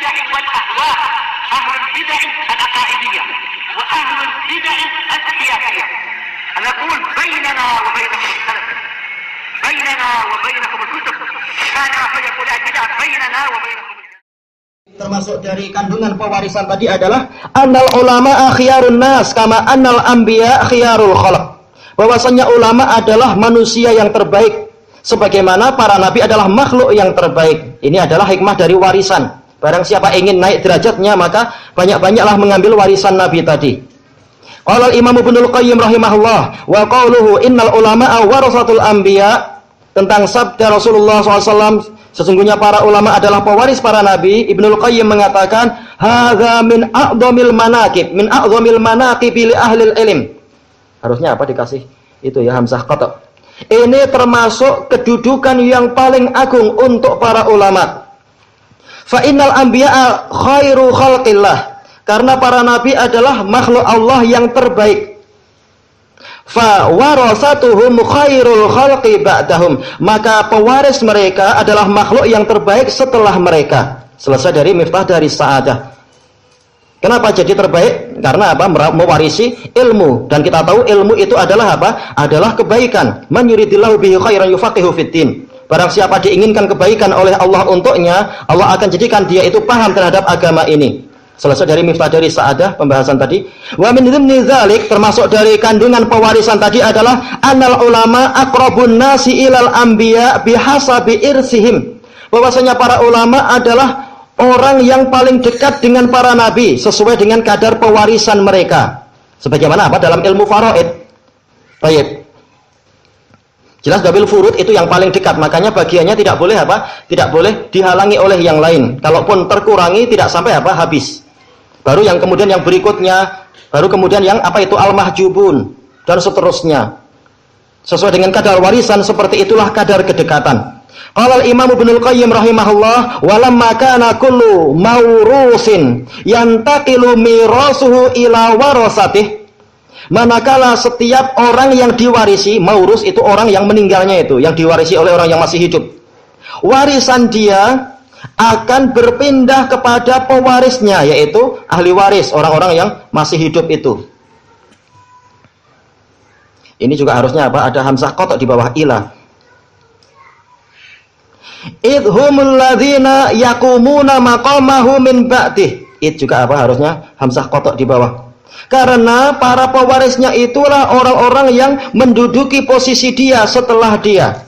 البدع والأهواء، أهل البدع العقائدية وأهل البدع السياسية. نقول بيننا وبينكم السلف، بيننا وبينكم الكتب، كان فيقول البدع بيننا وبينكم. Termasuk dari kandungan pewarisan tadi adalah annal ulama khiyarun nas kama annal anbiya khiyarul khalq. Bahwasanya ulama adalah manusia yang terbaik sebagaimana para nabi adalah makhluk yang terbaik. Ini adalah hikmah dari warisan. Barang siapa ingin naik derajatnya maka banyak-banyaklah mengambil warisan nabi tadi. Qala al-Imam Ibnul Qayyim rahimahullah wa qauluhu innal ulama warasatul anbiya, tentang sabda Rasulullah SAW, sesungguhnya para ulama adalah pewaris para nabi. Ibnul Qayyim mengatakan hadza min a'dhamil manaqib, min a'dhamil manaqib li ahlil ilm. Harusnya apa dikasih itu ya, hamzah qata'. Ini termasuk kedudukan yang paling agung untuk para ulama. Fa innal anbiya'a khairu khalqillah, karena para nabi adalah makhluk Allah yang terbaik. Fa warasatuhum khairul khalqi ba'dahum, maka pewaris mereka adalah makhluk yang terbaik setelah mereka. Selesai dari Miftah dari Sa'adah. Kenapa jadi terbaik? Karena apa? Mewarisi ilmu, dan kita tahu ilmu itu adalah apa? Adalah kebaikan. Man yuridillahu bihi khairan yufaqihu fiddin. Barang siapa diinginkan kebaikan oleh Allah untuknya, Allah akan jadikan dia itu paham terhadap agama ini. Selesai dari Miftah dari Sa'adah pembahasan tadi. Wa min dhimni dzalik, termasuk dari kandungan pewarisan tadi adalah annal ulama aqrabun nasi ilal anbiya bihasabi irsihim. Bahwasanya para ulama adalah orang yang paling dekat dengan para nabi sesuai dengan kadar pewarisan mereka. Sebagaimana apa dalam ilmu faraid. Baik. Jelas dabil furud itu yang paling dekat, makanya bagiannya tidak boleh apa? Tidak boleh dihalangi oleh yang lain. Kalaupun terkurangi tidak sampai apa? Habis. Baru yang kemudian yang berikutnya, baru kemudian yang apa itu al-mahjubun dan seterusnya. Sesuai dengan kadar warisan, seperti itulah kadar kedekatan. Qala al-Imam Ibnul Qayyim rahimahullah, walamma kana kullu maurusin yantaqilu mirasuhu ila warasatih. Manakala setiap orang yang diwarisi, maurus itu orang yang meninggalnya itu, yang diwarisi oleh orang yang masih hidup. Warisan dia akan berpindah kepada pewarisnya, yaitu ahli waris, orang-orang yang masih hidup itu. Ini juga harusnya apa? Ada hamzah qata' di bawah ila. Idhumul ladzina yaqumuna maqamahu min ba'dih. Id juga apa? Harusnya hamzah qata' di bawah. Karena para pewarisnya itulah orang-orang yang menduduki posisi dia setelah dia.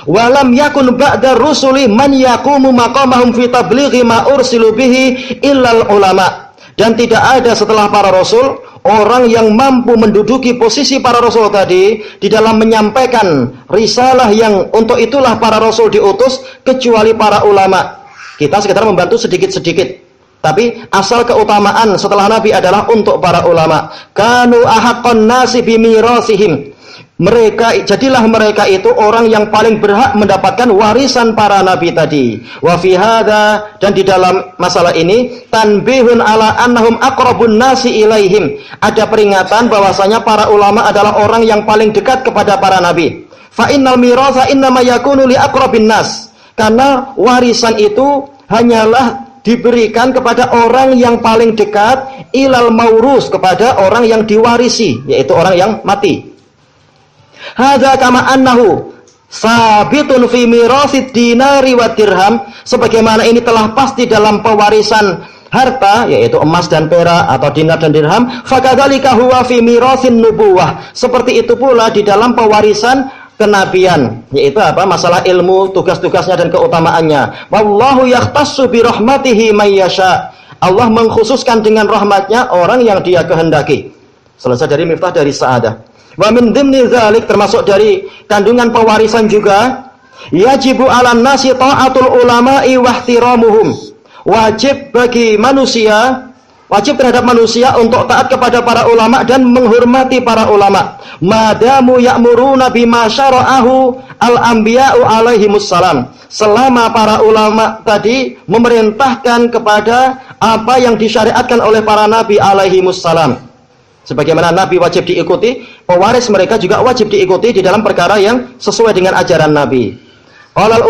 Walam yakun ba'da rusuli man yaqumu maqamahum fi tablighi ma ursilu bihi illal ulama. Dan tidak ada setelah para rasul orang yang mampu menduduki posisi para rasul tadi di dalam menyampaikan risalah yang untuk itulah para rasul diutus, kecuali para ulama. Kita sekedar membantu sedikit-sedikit. Tapi asal keutamaan setelah Nabi adalah untuk para ulama. Kanu ahaqqan nasi bimirasihim. Jadilah mereka itu orang yang paling berhak mendapatkan warisan para nabi tadi. Wa fi hadza, dan di dalam masalah ini tanbihun ala annahum aqrabun nasi ilaihim. Ada peringatan bahwasanya para ulama adalah orang yang paling dekat kepada para nabi. Fa innal mirasa innama yakunu li aqrabin nas. Karena warisan itu hanyalah diberikan kepada orang yang paling dekat, ilal maurus, kepada orang yang diwarisi, yaitu orang yang mati. Hadza kama annahu sabitun fi mirasid dinari wa dirham, sebagaimana ini telah pasti dalam pewarisan harta, yaitu emas dan perak atau dinar dan dirham. Fakadzalika huwa fi mirasin nubuwah, seperti itu pula di dalam pewarisan kenabian, yaitu apa? Masalah ilmu, tugas-tugasnya dan keutamaannya. Wallahu yakhtassu bi rahmatihi may yasha. Allah mengkhususkan dengan rahmatnya orang yang dia kehendaki. Selesai dari Miftah dari Sa'adah. Wa min dhimni dzalik, termasuk dari kandungan pewarisan juga, yajibu 'alan nasi ta'atul ulama'i wa ihtiramuhum. Wajib bagi manusia, wajib terhadap manusia untuk taat kepada para ulama dan menghormati para ulama. Madamu ya'muruna bima syara'ahu al-anbiya'u alaihimus salam. Selama para ulama tadi memerintahkan kepada apa yang disyariatkan oleh para nabi alaihimus salam. Sebagaimana nabi wajib diikuti, pewaris mereka juga wajib diikuti di dalam perkara yang sesuai dengan ajaran nabi. Qala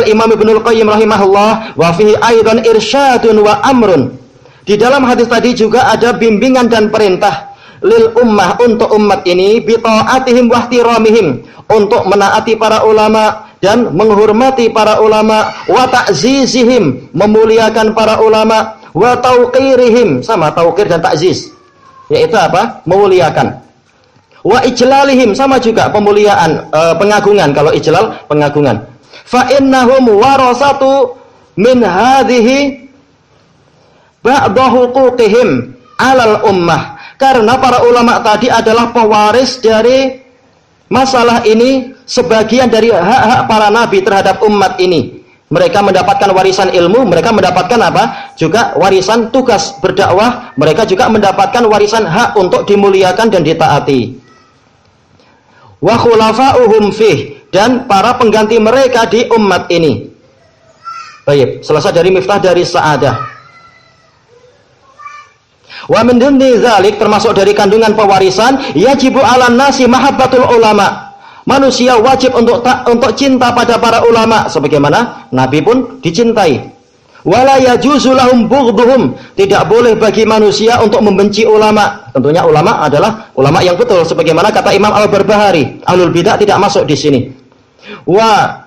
al-Imam Ibnul Qayyim rahimahullah wa fihi aidan irsyadun wa amrun. Di dalam hadis tadi juga ada bimbingan dan perintah lil ummah, untuk umat ini, bi ta'atihim wa ihtiramihim, untuk menaati para ulama dan menghormati para ulama, wa ta'zizihim, memuliakan para ulama, wa tauqirihim, sama tauqir dan ta'ziz, yaitu apa? Memuliakan. Wa ijlalihim, sama juga pemuliaan, pengagungan. Kalau ijlal, pengagungan. Fa innahum warasatu min hadhihi ba'da huquqihim 'alal ummah. Karena para ulama tadi adalah pewaris dari masalah ini, sebagian dari hak-hak para nabi terhadap umat ini. Mereka mendapatkan warisan ilmu, mereka mendapatkan apa? Juga warisan tugas berdakwah, mereka juga mendapatkan warisan hak untuk dimuliakan dan ditaati. Wa khulafa'uhum fih, dan para pengganti mereka di umat ini. Baik, selesai dari Miftah dari Sa'adah. Wa min dimni dzalik, termasuk dari kandungan pewarisan, yajibu 'alan nasi mahabbatul ulama. Manusia wajib untuk cinta pada para ulama, sebagaimana Nabi pun dicintai. Wala yajuzu lahum bughdhuhum, tidak boleh bagi manusia untuk membenci ulama. Tentunya ulama adalah ulama yang betul, sebagaimana kata Imam Al-Barbahari, ahlul bidah tidak masuk di sini. Wa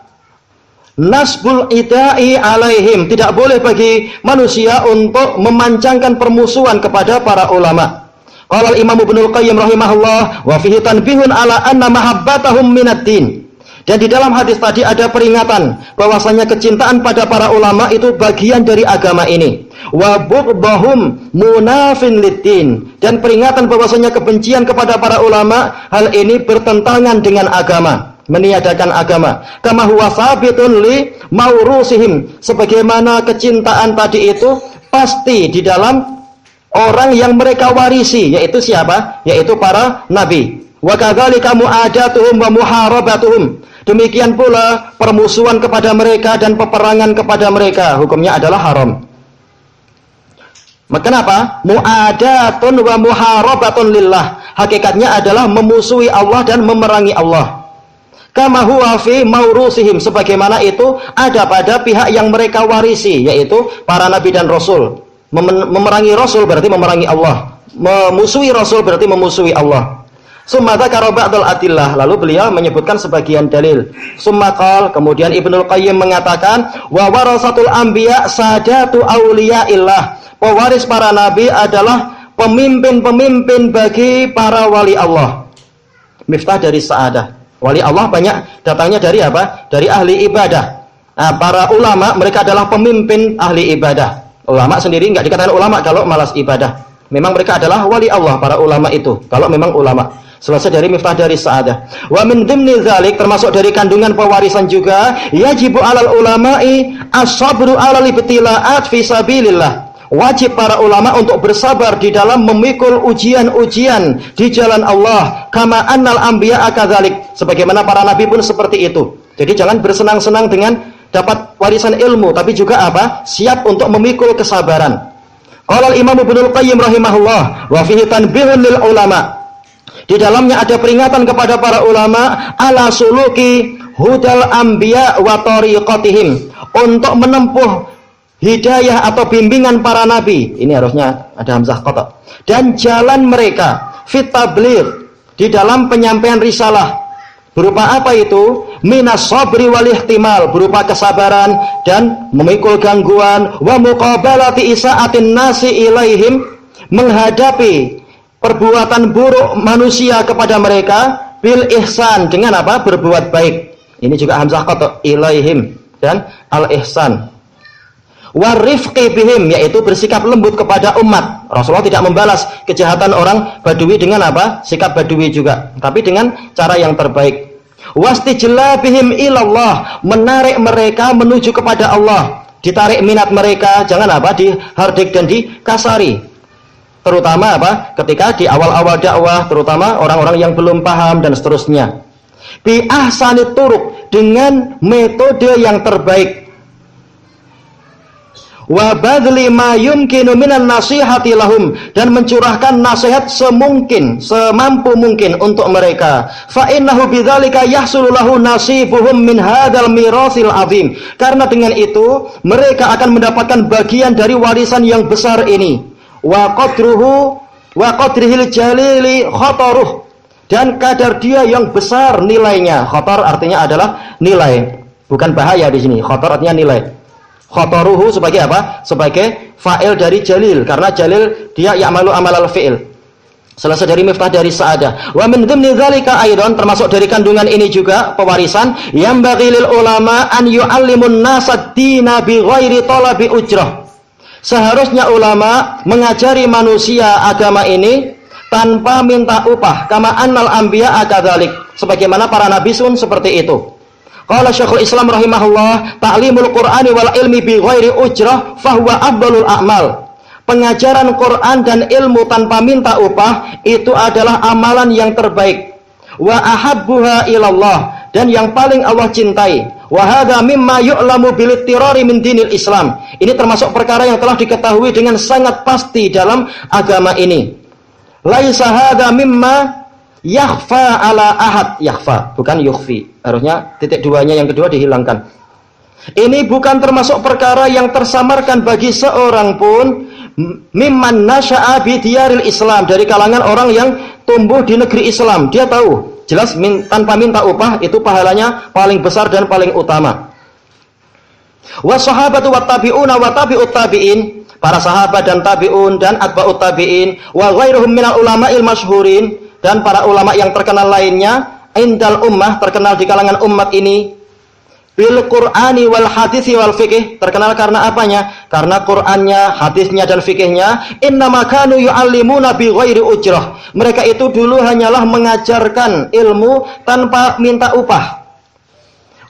nasbul ida'i alaihim, tidak boleh bagi manusia untuk memancangkan permusuhan kepada para ulama. Qala al-Imam Ibnul Qayyim rahimahullah wa fihi tanbihun ala anna mahabbatahum minad din. Dan di dalam hadis tadi ada peringatan bahwasanya kecintaan pada para ulama itu bagian dari agama ini. Wa bughdhum munafin lid-din, dan peringatan bahwasanya kebencian kepada para ulama, hal ini bertentangan dengan agama, meniadakan agama. Kama huwa sabitun li maurusihim, sebagaimana kecintaan tadi itu pasti di dalam orang yang mereka warisi, yaitu siapa? Yaitu para nabi. Wa kadzalika mu'adatuhum wa muharabatuhum, demikian pula permusuhan kepada mereka dan peperangan kepada mereka, hukumnya adalah haram. Kenapa? Mu'adatun wa muharabatun lillah, hakikatnya adalah memusuhi Allah dan memerangi Allah. Kama huwa fi maurusihim, sebagaimana itu ada pada pihak yang mereka warisi, yaitu para nabi dan rasul. Memerangi rasul berarti memerangi Allah, memusuhi rasul berarti memusuhi Allah. Summa dzakara ba'dal adillah, lalu beliau menyebutkan sebagian dalil. Summa qala, kemudian Ibnul Qayyim mengatakan, wa warasatul anbiya sadatu auliyaillah, pewaris para nabi adalah pemimpin-pemimpin bagi para wali Allah. Miftah dari Sa'adah. Wali Allah banyak datangnya dari apa? Dari ahli ibadah. Nah, para ulama mereka adalah pemimpin ahli ibadah. Ulama sendiri enggak dikatakan ulama kalau malas ibadah. Memang mereka adalah wali Allah, para ulama itu, kalau memang ulama. Selesai dari Miftah dari Sa'adah. Wa min dimni dzalik, termasuk dari kandungan pewarisan juga, yajibu 'alal ulama'i as-sabru 'alal ibtila'at fi sabilillah. Wajib para ulama untuk bersabar di dalam memikul ujian-ujian di jalan Allah. Kama annal anbiya'a kadzalik, sebagaimana para nabi pun seperti itu. Jadi jangan bersenang-senang dengan dapat warisan ilmu, tapi juga apa? Siap untuk memikul kesabaran. Qala al-Imam Ibnul Qayyim rahimahullah wa fihi tanbihun lil ulama. Di dalamnya ada peringatan kepada para ulama ala suluki hudal anbiya wa tariqatihim, untuk menempuh hidayah atau bimbingan para nabi. Ini harusnya ada hamzah qata. Dan jalan mereka fit tabligh, di dalam penyampaian risalah. Berupa apa itu? Minas sabri wal ihtimal, berupa kesabaran dan memikul gangguan, wa muqabalati isa'atin nasi ilaihim, menghadapi perbuatan buruk manusia kepada mereka, bil ihsan, dengan apa? Berbuat baik. Ini juga hamzah qata, ilaihim dan al ihsan. Warifqi bihim, yaitu bersikap lembut kepada umat. Rasulullah tidak membalas kejahatan orang Badui dengan apa? Sikap Badui juga, tapi dengan cara yang terbaik. Wastijlabihim ilallah, menarik mereka menuju kepada Allah. Ditarik minat mereka, jangan apa? Dihardik dan dikasari. Terutama apa? Ketika di awal-awal dakwah, terutama orang-orang yang belum paham dan seterusnya. Bi ahsanit turuq, dengan metode yang terbaik. wa badli ma yumkinu minan nasihati lahum, dan mencurahkan nasihat semampu mungkin untuk mereka. Fa innahu bidzalika yahsulu lahu nasibuhum min hadzal mirasil azim, karena dengan itu mereka akan mendapatkan bagian dari warisan yang besar ini. Wa qadrihil jalili khataruh, dan kadar dia yang besar nilainya. Khatar artinya adalah nilai, bukan bahaya di sini. Khatar artinya nilai. Khataruhu sebagai apa? Sebagai fa'il dari jalil, karena jalil dia ya'malu amalal fi'il. Selesai dari miftah dari sa'adah. Wa min dhimni dzalika aidan, termasuk dari kandungan ini juga pewarisan, yang bagi lil ulama an yu'allimun nasa dina bi ghairi talabi ujrah. Seharusnya ulama mengajari manusia agama ini tanpa minta upah, kama annal anbiya akadzalik, sebagaimana para nabi sun seperti itu. Qala Syekhul Islam rahimahullah, ta'limul Qur'ani wal ilmi bi ghairi ujrah fahuwa afdalul a'mal. Pengajaran Quran dan ilmu tanpa minta upah itu adalah amalan yang terbaik. Wa ahabbuha ilallah, dan yang paling Allah cintai. Wa hadza mimma yu'lamu bil ittirari min dinil Islam. Ini termasuk perkara yang telah diketahui dengan sangat pasti dalam agama ini. Laisa hadza mimma yakhfa ala ahad, yakhfa bukan yukhfi, harusnya titik duanya yang kedua dihilangkan. Ini bukan termasuk perkara yang tersamarkan bagi seorang pun, mimman nasya'a bi diyaril Islam, dari kalangan orang yang tumbuh di negeri Islam. Dia tahu jelas tanpa minta upah itu pahalanya paling besar dan paling utama. Wa sahabatu wat tabi'una wa tabi'ut tabi'in, para sahabat dan tabi'un dan atba'ut tabi'in, wa ghairuhum minal ulama'il masyhurin, dan para ulama yang terkenal lainnya, indal ummah, terkenal di kalangan umat ini, bil Qur'ani wal hadisi wal fikih, terkenal karena apanya? Karena Qur'annya, hadisnya dan fikihnya. Innama kanu yu'allimuna bi ghairi ujrah, mereka itu dulu hanyalah mengajarkan ilmu tanpa minta upah.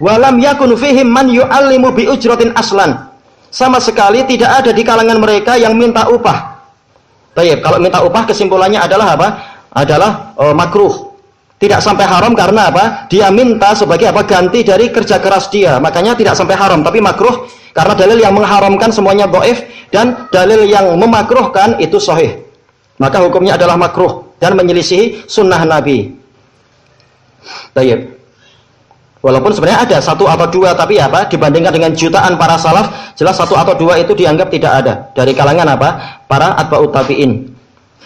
Walam yakun fihim man yu'allimu bi ujratin aslan, sama sekali tidak ada di kalangan mereka yang minta upah. Baik, kalau minta upah kesimpulannya adalah apa? Adalah makruh, tidak sampai haram, karena apa? Dia minta sebagai apa? Ganti dari kerja keras dia, makanya tidak sampai haram, tapi makruh karena dalil yang mengharamkan semuanya dhaif dan dalil yang memakruhkan itu sahih, maka hukumnya adalah makruh dan menyelisihi sunnah Nabi. Baik, walaupun sebenarnya ada satu atau dua, tapi apa? Dibandingkan dengan jutaan para salaf, jelas satu atau dua itu dianggap tidak ada dari kalangan apa? Para atba'ut tabi'in.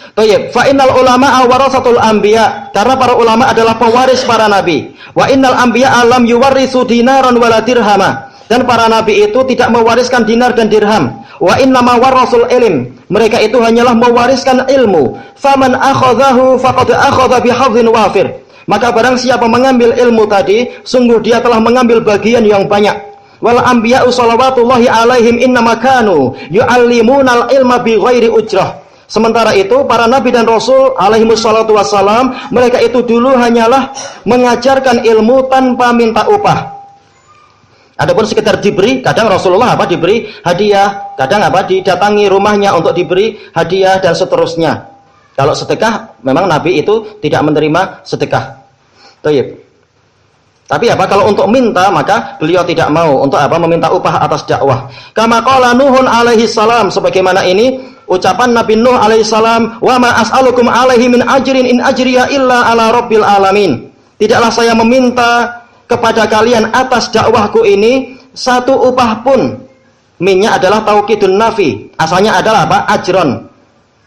Tayyib, fa innal ulama warasatul anbiya, karena para ulama adalah pewaris para nabi. Wa innal anbiya lam yuwarrisu dinaran wala dirhama, dan para nabi itu tidak mewariskan dinar dan dirham. Wa innama warasul ilm, mereka itu hanyalah mewariskan ilmu. Faman akhadhahu faqad akhadha bihadhin wafir, maka barang siapa mengambil ilmu tadi, sungguh dia telah mengambil bagian yang banyak. Wal anbiya'u shalawatullahi alaihim innama kanu yu'allimunal ilma bi ghairi ujrah. Sementara itu para nabi dan rasul alaihimussalatu wassalam, mereka itu dulu hanyalah mengajarkan ilmu tanpa minta upah. Adapun sekedar diberi, kadang Rasulullah apa? Diberi hadiah, kadang apa? Didatangi rumahnya untuk diberi hadiah dan seterusnya. Kalau sedekah, memang nabi itu tidak menerima sedekah. Tayyib. Tapi apa? Kalau untuk minta, maka beliau tidak mau untuk apa? Meminta upah atas dakwah. Kama qala Nuhun alaihi salam, sebagaimana ini ucapan Nabi Nuh alaihissalam, wa ma as'alukum alaihi min ajrin in ajriya illa ala rabbil alamin. Tidaklah saya meminta kepada kalian atas dakwahku ini satu upah pun. Minnya adalah taukidun nafi, asalnya adalah apa? Ajron.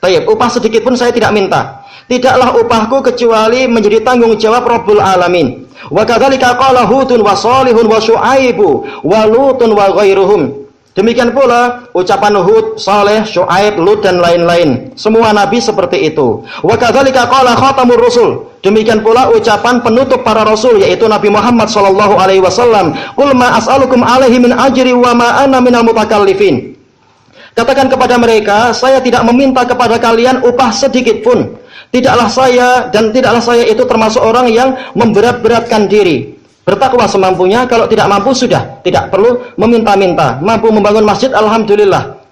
Tayyib, upah sedikit pun saya tidak minta. Tidaklah upahku kecuali menjadi tanggung jawab Rabbul Alamin. Wa kadzalika qala Hudun wa Shalihun wa Syu'aibu wa Lutun wa ghairuhum. Demikian pula ucapan Hud, Saleh, Syuaib, Lut dan lain-lain. Semua nabi seperti itu. Wa kadzalika qala khatamur rusul. Demikian pula ucapan penutup para rasul, yaitu Nabi Muhammad sallallahu alaihi wasallam, "Qul ma as'alukum alaihi min ajri wa ma ana minal mutakallifin." Katakan kepada mereka, saya tidak meminta kepada kalian upah sedikit pun. Tidaklah saya itu termasuk orang yang memberat-beratkan diri. Bertakwa semampunya, kalau tidak mampu sudah, tidak perlu meminta-minta. Mampu membangun masjid, alhamdulillah.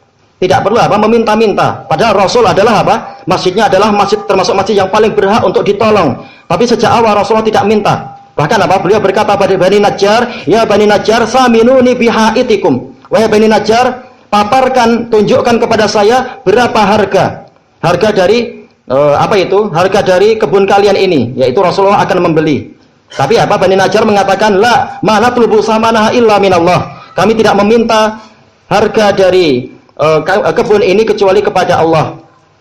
Tidak perlu apa? Meminta-minta. Padahal Rasul adalah apa? Masjidnya adalah masjid, termasuk masjid yang paling berhak untuk ditolong. Tapi sejak awal Rasulullah tidak minta. Bahkan apa? Beliau berkata pada Bani Najjar, ya Bani Najjar, saminuni bihaitikum. Wahai Bani Najjar, paparkan, tunjukkan kepada saya berapa harga dari harga dari kebun kalian ini, yaitu Rasulullah akan membeli. Tapi Bani Najjar mengatakan, la mana natlubu samanaha illa minallah. Kami tidak meminta harga dari kebun ini kecuali kepada Allah.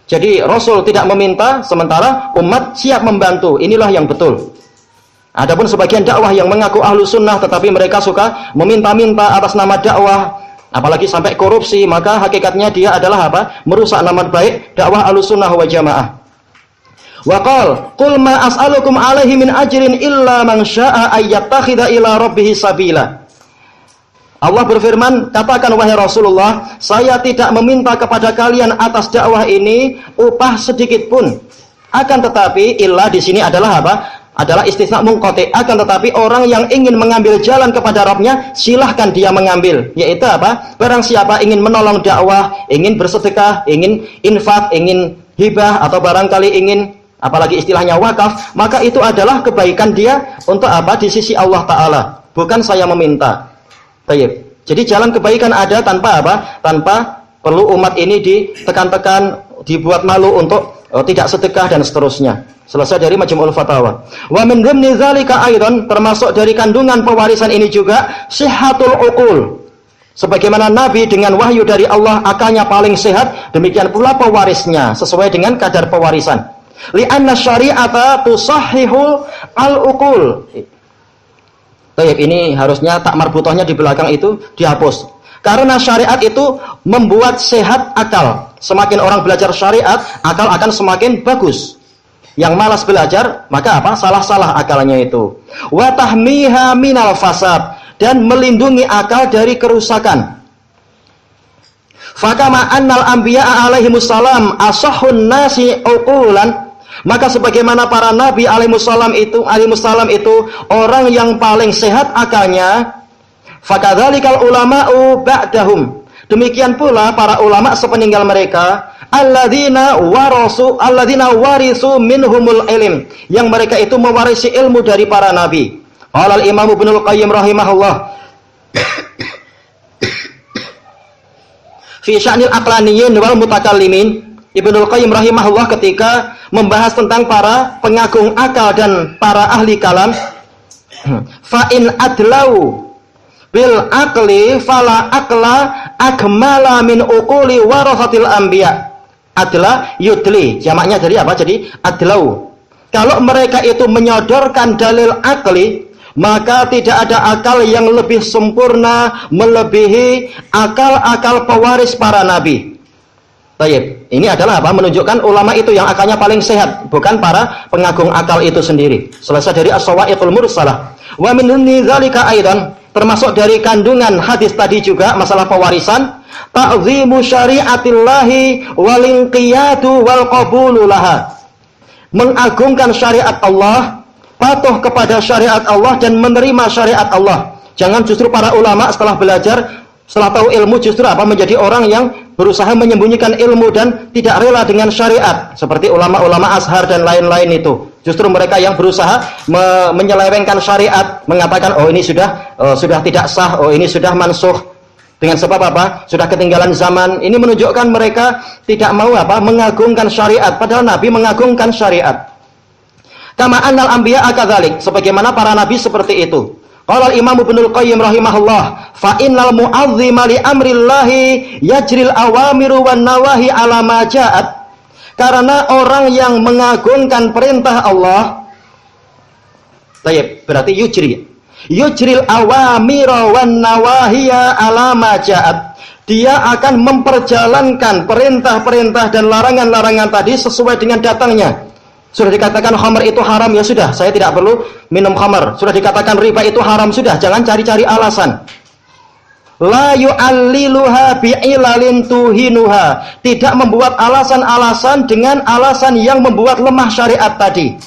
Jadi Rasul tidak meminta, sementara umat siap membantu. Inilah yang betul. Adapun sebagian dakwah yang mengaku ahlu sunnah tetapi mereka suka meminta-minta atas nama dakwah, apalagi sampai korupsi, maka hakikatnya dia adalah merusak nama baik dakwah ahlu sunnah wal jamaah. Wa qala qul ma as'alukum alaihi min ajrin illa man syaa'a ayyattakhidha ila rabbih sabila. Allah berfirman, katakan wahai Rasulullah, saya tidak meminta kepada kalian atas dakwah ini upah sedikit pun. Akan tetapi illa di sini adalah adalah istisna munqati. Akan tetapi orang yang ingin mengambil jalan kepada Rabbnya, silahkan dia mengambil. Yaitu barang siapa ingin menolong dakwah, ingin bersedekah, ingin infak, ingin hibah, atau barangkali ingin apalagi istilahnya wakaf, maka itu adalah kebaikan dia untuk di sisi Allah Ta'ala. Bukan saya meminta. Baik. Jadi jalan kebaikan ada tanpa tanpa perlu umat ini ditekan-tekan, dibuat malu untuk tidak sedekah dan seterusnya. Selesai dari Majmu'ul Fatawa. Wa min dhimni dzalika aidan, termasuk dari kandungan pewarisan ini juga sihhatul uqul. Sebagaimana Nabi dengan wahyu dari Allah akalnya paling sehat, demikian pula pewarisnya sesuai dengan kadar pewarisan. Li'anna syari'ata tusahhihu al-uqul. Baik, ini harusnya tak marbutohnya di belakang itu dihapus. Karena syariat itu membuat sehat akal. Semakin orang belajar syariat, akal akan semakin bagus. Yang malas belajar, maka salah-salah akalnya itu. Wa tahmiha minal fasad, dan melindungi akal dari kerusakan. Fakama annal anbiya'a alaihimussalam asahhun nasi uqulan, maka sebagaimana para nabi alaihissalam itu orang yang paling sehat akalnya, fakadzalikal ulama'u ba'dahum, demikian pula para ulama sepeninggal mereka, alladzina warisu minhumul ilm, yang mereka itu mewarisi ilmu dari para nabi. Qala al-Imam Ibnul Qayyim rahimahullah fi sya'nil aqlaniyin wal mutakallimin. Ibnul Qayyim rahimahullah ketika membahas tentang para pengagung akal dan para ahli kalam, fa in adlau bil aqli fala aqla akmala min uquli warasatil anbiya. Adla yudli, jamaknya dari Jadi adlau. Kalau mereka itu menyodorkan dalil akli, maka tidak ada akal yang lebih sempurna melebihi akal-akal pewaris para nabi. Baik, ini adalah menunjukkan ulama itu yang akalnya paling sehat, bukan para pengagung akal itu sendiri. Selesai dari as-sawa'iqul mursalah. Wa min dzalika aidan, termasuk dari kandungan hadis tadi juga masalah pewarisan, ta'zimu syariatillahi wal inqiyadu wal qabulu laha. Mengagungkan syariat Allah, patuh kepada syariat Allah dan menerima syariat Allah. Jangan justru para ulama setelah belajar, setelah tahu ilmu justru menjadi orang yang berusaha menyembunyikan ilmu dan tidak rela dengan syariat, seperti ulama-ulama Azhar dan lain-lain itu. Justru mereka yang berusaha menyelewengkan syariat, mengatakan ini sudah tidak sah, ini sudah mansukh, dengan sebab sudah ketinggalan zaman. Ini menunjukkan mereka tidak mau mengagungkan syariat, padahal Nabi mengagungkan syariat. Kama annal anbiya akadzalik, sebagaimana para nabi seperti itu. Qala al-Imam Ibnul Qayyim rahimahullah, fa innal mu'azzima li amrillahi yajril awamiru wan nawahi ala ma ja'at. Karena orang yang mengagungkan perintah Allah, berarti yujril awamiru wan nawahiya ala ma ja'at. Dia akan memperjalankan perintah-perintah dan larangan-larangan tadi sesuai dengan datangnya. Sudah dikatakan khamar itu haram, ya sudah, saya tidak perlu minum khamar. Sudah dikatakan riba itu haram, sudah, jangan cari-cari alasan. La yu'alliluha bi'ilalin tuhinuha, tidak membuat alasan-alasan dengan alasan yang membuat lemah syariat tadi.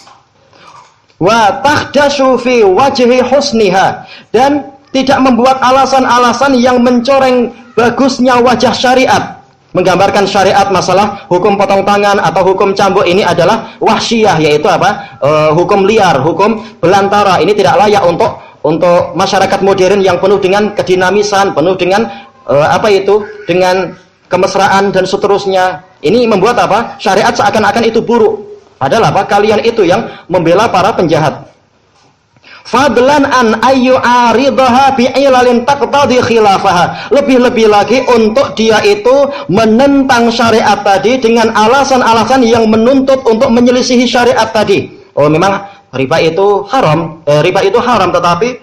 Wa tahdashu fi wajhi husniha, dan tidak membuat alasan-alasan yang mencoreng bagusnya wajah syariat. Menggambarkan syariat masalah hukum potong tangan atau hukum cambuk ini adalah wahsyiyah, yaitu hukum liar, hukum belantara. Ini tidak layak untuk masyarakat modern yang penuh dengan kedinamisan, penuh dengan apa itu dengan kemesraan dan seterusnya. Ini membuat apa? Syariat seakan-akan itu buruk. Padahal apa? Kalian itu yang membela para penjahat. Fadlan an ayyu aridaha bi'ilalin taqtadi khilafaha. Lebih-lebih lagi untuk dia itu menentang syariat tadi dengan alasan-alasan yang menuntut untuk menyelisihi syariat tadi. Oh, memang riba itu haram. Riba itu haram, tetapi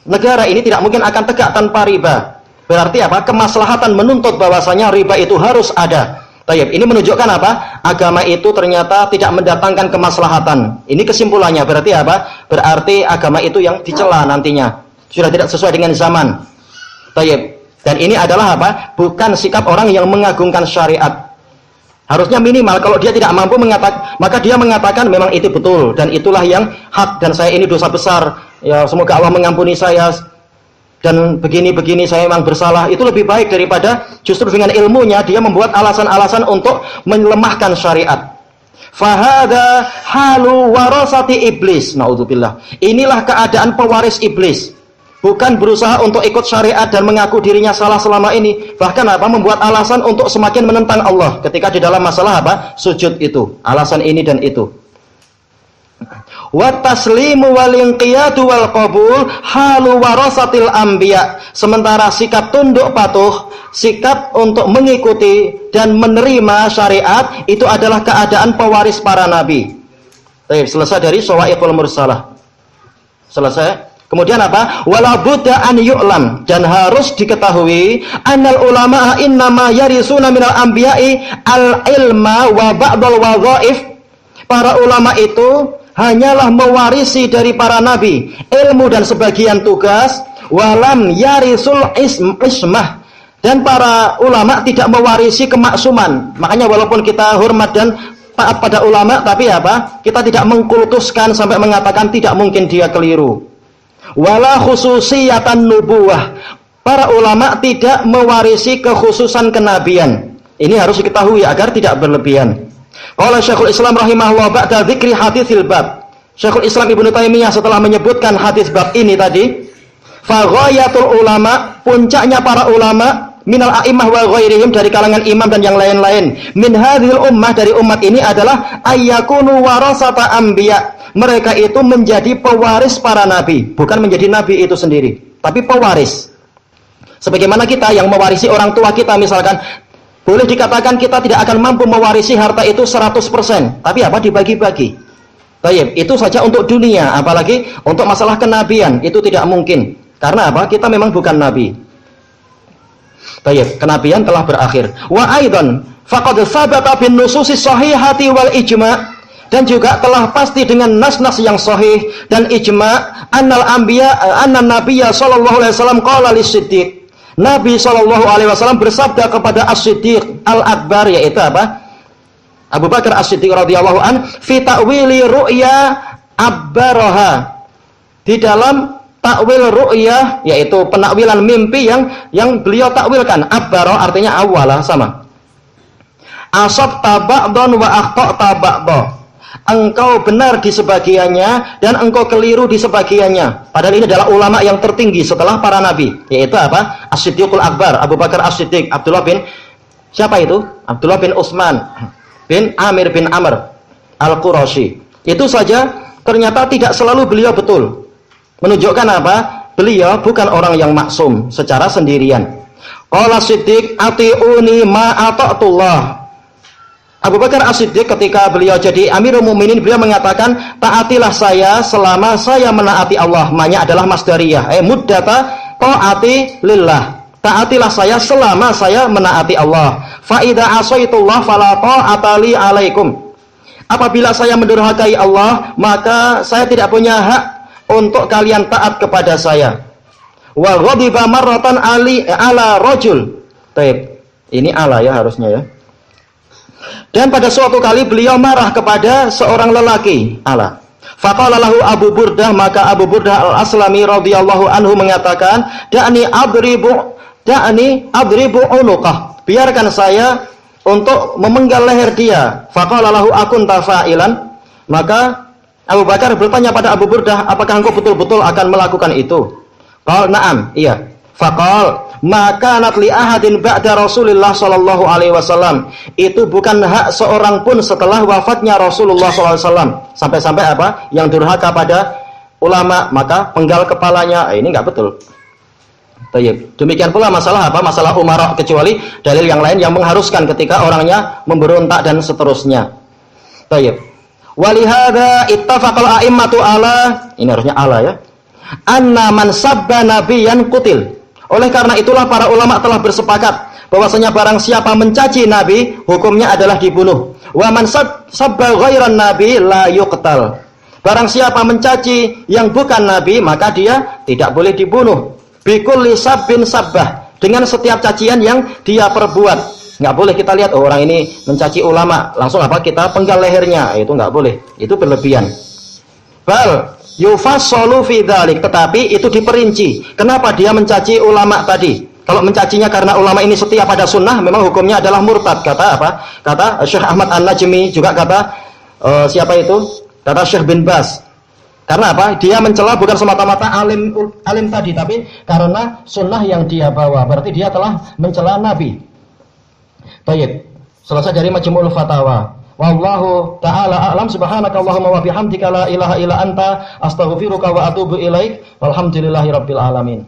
negara ini tidak mungkin akan tegak tanpa riba. Berarti apa? Kemaslahatan menuntut bahwasanya riba itu harus ada. Tayyib, ini menunjukkan apa? Agama itu ternyata tidak mendatangkan kemaslahatan. Ini kesimpulannya. Berarti apa? Berarti agama itu yang dicela nantinya. Sudah tidak sesuai dengan zaman. Tayyib. Dan ini adalah apa? Bukan sikap orang yang mengagungkan syariat. Harusnya minimal kalau dia tidak mampu mengatakan, maka dia mengatakan memang itu betul dan itulah yang hak dan saya ini dosa besar. Ya, semoga Allah mengampuni saya. Dan begini-begini saya memang bersalah. Itu lebih baik daripada justru dengan ilmunya dia membuat alasan-alasan untuk melemahkan syariat. Fahada halu warasati iblis. Naudzubillah. Inilah keadaan pewaris iblis. Bukan berusaha untuk ikut syariat dan mengaku dirinya salah selama ini. Bahkan apa? Membuat alasan untuk semakin menentang Allah ketika di dalam masalah apa? Sujud itu. Alasan ini dan itu. Wa taslimu wal inqiyadu wal qabul halu warasatil anbiya. Sementara sikap tunduk patuh, sikap untuk mengikuti dan menerima syariat itu adalah keadaan pewaris para nabi. Baik, selesai dari Shawaiqul Mursalah. Selesai. Kemudian apa? Wala budda an yu'lam, dan harus diketahui annal ulama innama yarisuna minal anbiya'i al ilma wa ba'dal wadhaif. Para ulama itu hanyalah mewarisi dari para nabi ilmu dan sebagian tugas, walam yarisul ismah, dan para ulama tidak mewarisi kemaksuman. Makanya walaupun kita hormat dan taat pada ulama, tapi apa? Kita tidak mengkultuskan sampai mengatakan tidak mungkin dia keliru. Wala khususiyatan nubuwah. Para ulama tidak mewarisi kekhususan kenabian. Ini harus diketahui agar tidak berlebihan. Qala Syekhul Islam rahimahullah ba'da dzikri haditsil bab. Syekhul Islam Ibnu Taimiyah setelah menyebutkan hadis bab ini tadi, fa ghayatul ulama, puncaknya para ulama minal a'immah wa ghairihim, dari kalangan imam dan yang lain-lain, min hadhil ummah, dari umat ini adalah ayyakunu warasata anbiya. Mereka itu menjadi pewaris para nabi, bukan menjadi nabi itu sendiri, tapi pewaris. Sebagaimana kita yang mewarisi orang tua kita misalkan, boleh dikatakan kita tidak akan mampu mewarisi harta itu 100%, tapi apa? Dibagi-bagi. Baik, itu saja untuk dunia, apalagi untuk masalah kenabian itu tidak mungkin. Karena apa? Kita memang bukan nabi. Baik, kenabian telah berakhir. Wa aidan faqad tsabata bin nususis shahihati wal ijma', dan juga telah pasti dengan nas-nas yang sahih dan ijma' annal anbiya annan nabiyya sallallahu alaihi wasallam qala lis-siddiq. Nabi SAW bersabda kepada As-Siddiq Al-Akbar, yaitu apa? Abu Bakar As-Siddiq radhiyallahu an, fi ta'wili ru'ya abbaraha. Di dalam takwil ru'ya, yaitu penakwilan mimpi yang beliau takwilkan. Abbara artinya awalah, sama. Asabta ba'dhan wa akhta'ta ba'dha. Engkau benar di sebagiannya dan engkau keliru di sebagiannya. Padahal ini adalah ulama yang tertinggi setelah para nabi, yaitu apa? As-Siddiqul Akbar, Abu Bakar As-Siddiq, Abdullah bin siapa itu? Abdullah bin Utsman bin Amir bin Amr Al-Qurashi. Itu saja ternyata tidak selalu beliau betul. Menunjukkan apa? Beliau bukan orang yang maksum secara sendirian. Qala Siddiq ati'uni ma ata'tullah. Abu Bakar As-Siddiq ketika beliau jadi Amirul Mukminin, beliau mengatakan, taatilah saya selama saya menaati Allah. Manya adalah masdariyah, muddata taati lillah. Taatilah saya selama saya menaati Allah. Fa idza asaitullah fala ta'ata li alaikum. Apabila saya mendurhakai Allah, maka saya tidak punya hak untuk kalian taat kepada saya. Wa ghadiba marratan ala rajul. Baik. Ini ala ya harusnya ya. Dan pada suatu kali beliau marah kepada seorang lelaki, ala. Faqala lahu Abu Burdah, maka Abu Burdah Al-Aslami radhiyallahu anhu mengatakan, da'ni adribu unuqah. Biarkan saya untuk memenggal leher dia. Faqala lahu akunta fa'ilan. Maka Abu Bakar bertanya pada Abu Burdah, apakah engkau betul-betul akan melakukan itu? Qala na'am, iya. Faqal maka natli ahadin ba'da Rasulullah sallallahu alaihi wasallam. Itu bukan hak seorang pun setelah wafatnya Rasulullah sallallahu alaihi wasallam. Sampai-sampai apa? Yang durhaka pada ulama maka penggal kepalanya. Ini enggak betul. Baik. Demikian pula masalah apa? Masalah umara, kecuali dalil yang lain yang mengharuskan ketika orangnya memberontak dan seterusnya. Baik. Walihada ittafaqal a'immatu ala, ini harusnya ala ya. Anna man sabba nabiyyan qutil. Oleh karena itulah para ulama telah bersepakat bahwasanya barang siapa mencaci nabi, hukumnya adalah dibunuh. Wa man sabba ghairan nabi la yuqtal. Barang siapa mencaci yang bukan nabi, maka dia tidak boleh dibunuh. Bikulli sabbin sabbah, dengan setiap cacian yang dia perbuat. Nggak boleh kita lihat, oh, orang ini mencaci ulama, langsung apa kita penggal lehernya. Itu nggak boleh, itu berlebihan. Bal yufassalu fi dzalik, tetapi itu diperinci. Kenapa dia mencaci ulama tadi? Kalau mencacinya karena ulama ini setia pada sunnah, memang hukumnya adalah murtad. Kata apa? Kata Syekh Ahmad An-Najmi, juga kata siapa itu? Kata Syekh bin Baz. Karena apa? Dia mencela bukan semata-mata alim tadi, tapi karena sunnah yang dia bawa. Berarti dia telah mencela Nabi. Baik. Selesai dari Majmu'ul Fatawa. Wallahu ta'ala a'lam. Subhanakallahumma wa bihamdika la ilaha illa anta astaghfiruka wa atubu ilaik. Walhamdulillahirabbil alamin.